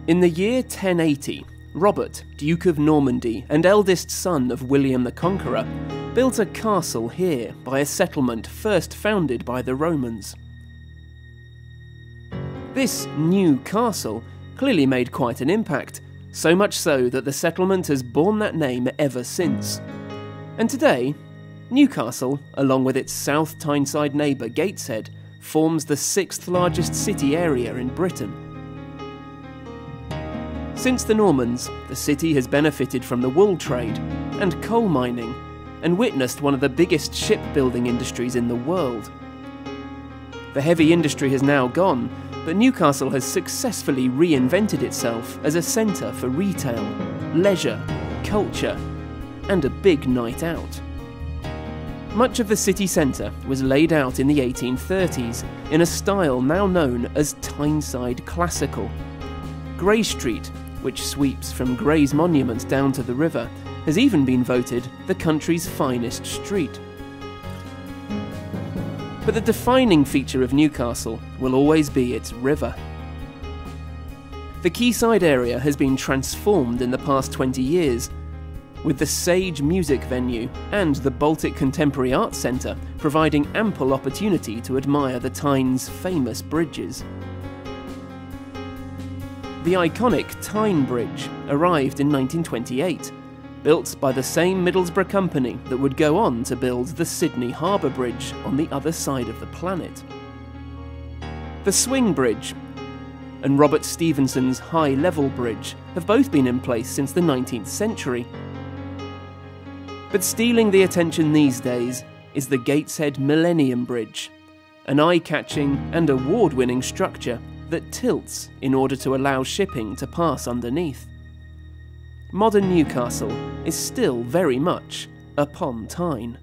In the year 1080, Robert, Duke of Normandy and eldest son of William the Conqueror, built a castle here by a settlement first founded by the Romans. This new castle clearly made quite an impact, so much so that the settlement has borne that name ever since. And today, Newcastle, along with its South Tyneside neighbour Gateshead, forms the 6th largest city area in Britain. Since the Normans, the city has benefited from the wool trade and coal mining, and witnessed one of the biggest shipbuilding industries in the world. The heavy industry has now gone, but Newcastle has successfully reinvented itself as a centre for retail, leisure, culture, and a big night out. Much of the city centre was laid out in the 1830s in a style now known as Tyneside Classical. Grey Street, which sweeps from Grey's Monument down to the river, has even been voted the country's finest street. But the defining feature of Newcastle will always be its river. The quayside area has been transformed in the past 20 years, with the Sage music venue and the Baltic Contemporary Arts Centre providing ample opportunity to admire the Tyne's famous bridges. The iconic Tyne Bridge arrived in 1928, built by the same Middlesbrough company that would go on to build the Sydney Harbour Bridge on the other side of the planet. The Swing Bridge and Robert Stephenson's High Level Bridge have both been in place since the 19th century. But stealing the attention these days is the Gateshead Millennium Bridge, an eye-catching and award-winning structure that tilts in order to allow shipping to pass underneath. Modern Newcastle is still very much upon Tyne.